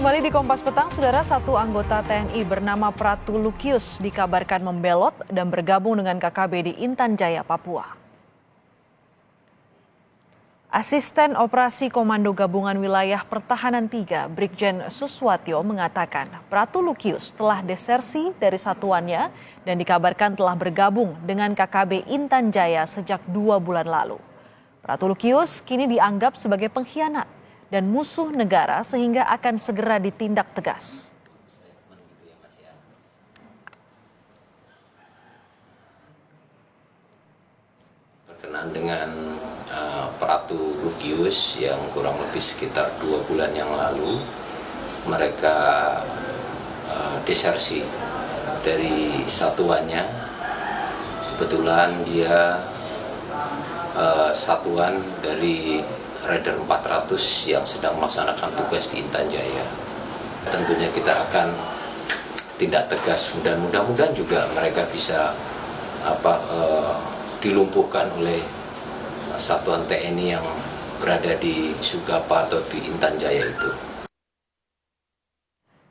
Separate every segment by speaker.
Speaker 1: Kembali di Kompas Petang, saudara, satu anggota TNI bernama Pratu Lukius dikabarkan membelot dan bergabung dengan KKB di Intan Jaya, Papua. Asisten Operasi Komando Gabungan Wilayah Pertahanan 3, Brigjen Suswatyo mengatakan Pratu Lukius telah desersi dari satuannya dan dikabarkan telah bergabung dengan KKB Intan Jaya sejak 2 bulan lalu. Pratu Lukius kini dianggap sebagai pengkhianat dan musuh negara sehingga akan segera ditindak tegas.
Speaker 2: Berkenaan dengan Pratu Lukius yang kurang lebih sekitar 2 bulan yang lalu mereka desersi dari satuannya. Kebetulan dia satuan dari Raider 400 yang sedang melaksanakan tugas di Intan Jaya. Tentunya kita akan tindak tegas dan mudah-mudahan juga mereka bisa dilumpuhkan oleh satuan TNI yang berada di Sugapa atau di Intan Jaya itu.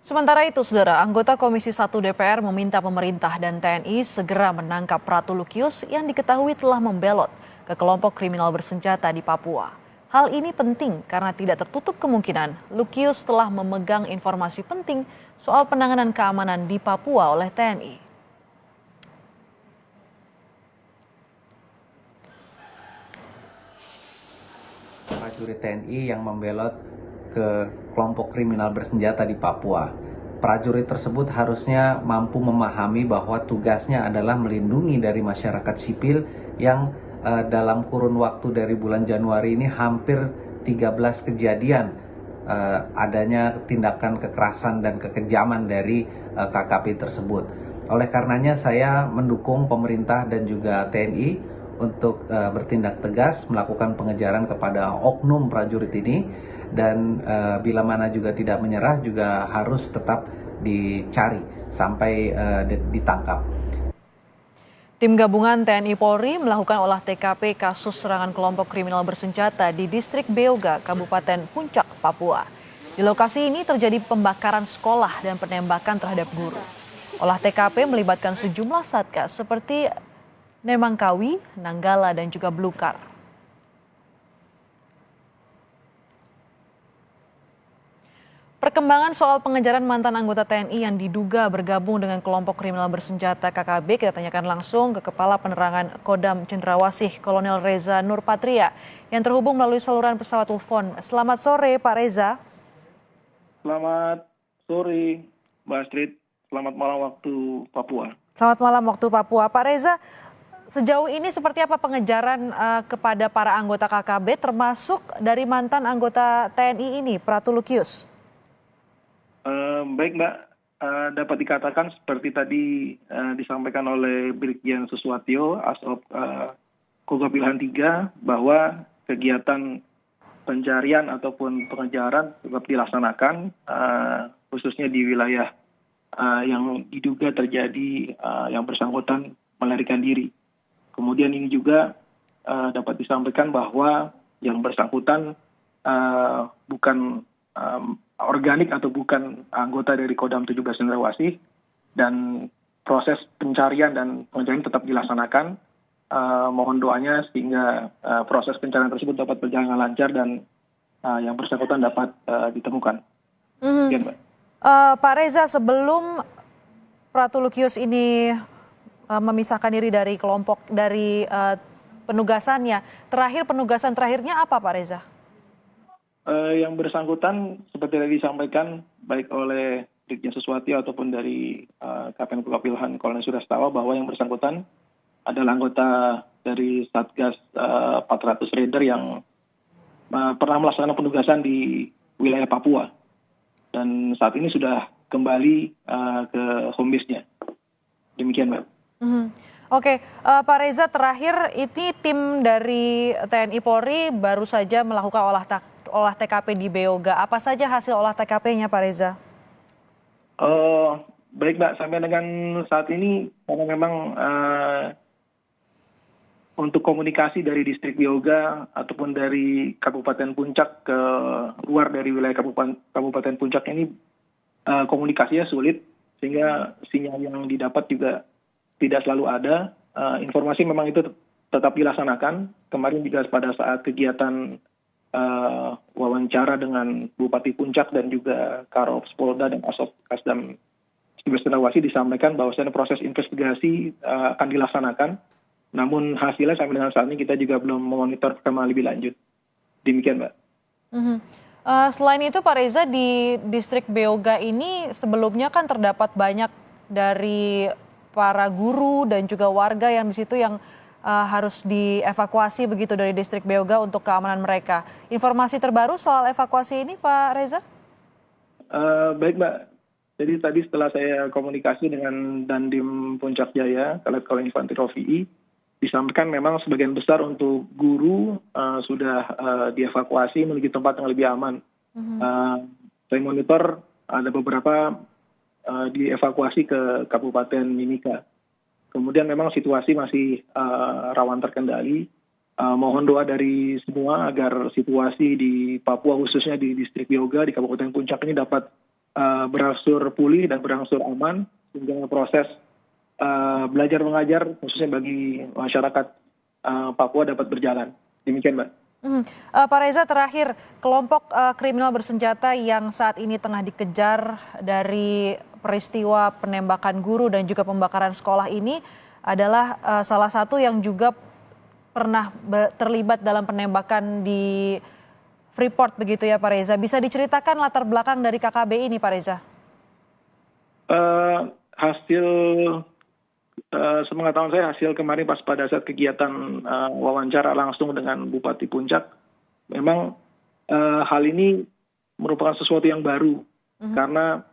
Speaker 1: Sementara itu, saudara, anggota Komisi 1 DPR meminta pemerintah dan TNI segera menangkap Pratu Lukius yang diketahui telah membelot ke kelompok kriminal bersenjata di Papua. Hal ini penting karena tidak tertutup kemungkinan Lukius telah memegang informasi penting soal penanganan keamanan di Papua oleh TNI.
Speaker 3: Prajurit TNI yang membelot ke kelompok kriminal bersenjata di Papua. Prajurit tersebut harusnya mampu memahami bahwa tugasnya adalah melindungi dari masyarakat sipil yang dalam kurun waktu dari bulan Januari ini hampir 13 kejadian adanya tindakan kekerasan dan kekejaman dari KKP tersebut. Oleh karenanya saya mendukung pemerintah dan juga TNI untuk bertindak tegas melakukan pengejaran kepada oknum prajurit ini dan bila mana juga tidak menyerah juga harus tetap dicari sampai ditangkap.
Speaker 1: Tim gabungan TNI Polri melakukan olah TKP kasus serangan kelompok kriminal bersenjata di distrik Beoga, Kabupaten Puncak, Papua. Di lokasi ini terjadi pembakaran sekolah dan penembakan terhadap guru. Olah TKP melibatkan sejumlah satgas seperti Nemangkawi, Nanggala, dan juga Blukar. Perkembangan soal pengejaran mantan anggota TNI yang diduga bergabung dengan kelompok kriminal bersenjata KKB kita tanyakan langsung ke Kepala Penerangan Kodam Cendrawasih Kolonel Reza Nurpatria yang terhubung melalui saluran pesawat telepon. Selamat sore Pak Reza.
Speaker 4: Selamat sore Mbak Astrid, selamat malam waktu Papua.
Speaker 1: Selamat malam waktu Papua. Pak Reza, sejauh ini seperti apa pengejaran kepada para anggota KKB termasuk dari mantan anggota TNI ini, Pratu Lukius?
Speaker 4: Baik Mbak, dapat dikatakan seperti tadi disampaikan oleh Brigjen Suswatyo, Asop Kogapilhan 3, bahwa kegiatan pencarian ataupun pengejaran tetap dilaksanakan, khususnya di wilayah yang diduga terjadi yang bersangkutan melarikan diri. Kemudian ini juga dapat disampaikan bahwa yang bersangkutan bukan organik atau bukan anggota dari Kodam 17 Cendrawasih, dan proses pencarian dan pengejaran tetap dilaksanakan. Mohon doanya sehingga proses pencarian tersebut dapat berjalan lancar dan yang bersangkutan dapat ditemukan. Ya, Mbak.
Speaker 1: Pak Reza, sebelum Pratu Lukius ini memisahkan diri dari kelompok dari penugasannya, penugasan terakhirnya apa Pak Reza?
Speaker 4: Yang bersangkutan seperti yang disampaikan baik oleh Brigjen Suswatyo ataupun dari Kapten Kogapilhan Kolonel Surastawa bahwa yang bersangkutan adalah anggota dari Satgas 400 Raider yang pernah melaksanakan penugasan di wilayah Papua dan saat ini sudah kembali ke home base-nya. Demikian, Mbak.
Speaker 1: Oke, Pak Reza, terakhir ini tim dari TNI Polri baru saja melakukan olah TKP di Beoga. Apa saja hasil olah TKP-nya, Pak Reza?
Speaker 4: Baik Mbak, sampai dengan saat ini karena memang untuk komunikasi dari distrik Bioga ataupun dari Kabupaten Puncak ke luar dari wilayah Kabupaten Puncak ini komunikasinya sulit, sehingga sinyal yang didapat juga tidak selalu ada. Informasi memang itu tetap dilaksanakan. Kemarin juga pada saat kegiatan wawancara dengan Bupati Puncak dan juga Karops Polda dan Asop Kasdam Cendrawasih disampaikan bahwasanya proses investigasi akan dilaksanakan. Namun hasilnya sampai dengan saat ini kita juga belum memonitor perkembangan lebih lanjut. Demikian, Mbak.
Speaker 1: Selain itu Pak Reza, di distrik Beoga ini sebelumnya kan terdapat banyak dari para guru dan juga warga yang di situ yang harus dievakuasi begitu dari distrik Beoga untuk keamanan mereka. Informasi terbaru soal evakuasi ini Pak Reza?
Speaker 4: Baik, Mbak. Jadi tadi setelah saya komunikasi dengan Dandim Puncak Jaya, Letkol Infantri Rofi'i, disampaikan memang sebagian besar untuk guru sudah dievakuasi menuju tempat yang lebih aman. Saya monitor ada beberapa dievakuasi ke Kabupaten Mimika. Kemudian memang situasi masih rawan terkendali. Mohon doa dari semua agar situasi di Papua khususnya di distrik Bioga di Kabupaten Puncak ini dapat berangsur pulih dan berangsur aman sehingga proses belajar mengajar khususnya bagi masyarakat Papua dapat berjalan. Demikian, Mbak.
Speaker 1: Pak Reza, terakhir, kelompok kriminal bersenjata yang saat ini tengah dikejar dari peristiwa penembakan guru dan juga pembakaran sekolah ini adalah salah satu yang juga pernah terlibat dalam penembakan di Freeport begitu ya Pak Reza. Bisa diceritakan latar belakang dari KKB ini Pak Reza?
Speaker 4: Hasil sepengetahuan saya, hasil kemarin pas pada saat kegiatan wawancara langsung dengan Bupati Puncak, memang hal ini merupakan sesuatu yang baru karena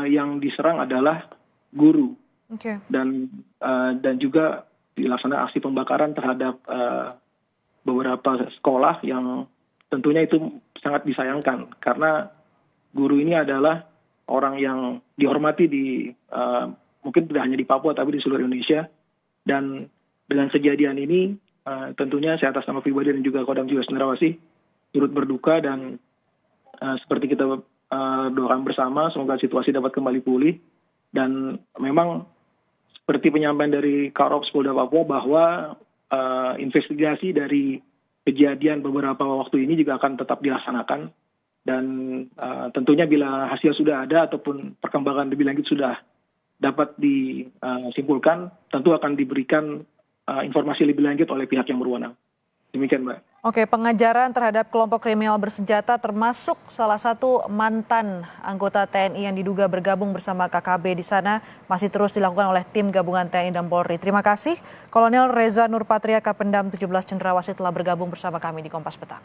Speaker 4: yang diserang adalah guru dan juga dilaksanakan aksi pembakaran terhadap beberapa sekolah yang tentunya itu sangat disayangkan karena guru ini adalah orang yang dihormati di mungkin tidak hanya di Papua tapi di seluruh Indonesia. Dan dengan kejadian ini tentunya saya atas nama pribadi dan juga Kodam Jiwa Cendrawasih turut berduka dan seperti kita doakan bersama semoga situasi dapat kembali pulih. Dan memang seperti penyampaian dari Karops Polda Papua bahwa investigasi dari kejadian beberapa waktu ini juga akan tetap dilaksanakan. Dan tentunya bila hasil sudah ada ataupun perkembangan lebih lanjut sudah dapat disimpulkan, tentu akan diberikan informasi lebih lanjut oleh pihak yang berwenang. Demikian, Mbak.
Speaker 1: Oke, pengejaran terhadap kelompok kriminal bersenjata termasuk salah satu mantan anggota TNI yang diduga bergabung bersama KKB di sana masih terus dilakukan oleh tim gabungan TNI dan Polri. Terima kasih, Kolonel Reza Nurpatria Kapendam 17 Cendrawasih telah bergabung bersama kami di Kompas Petang.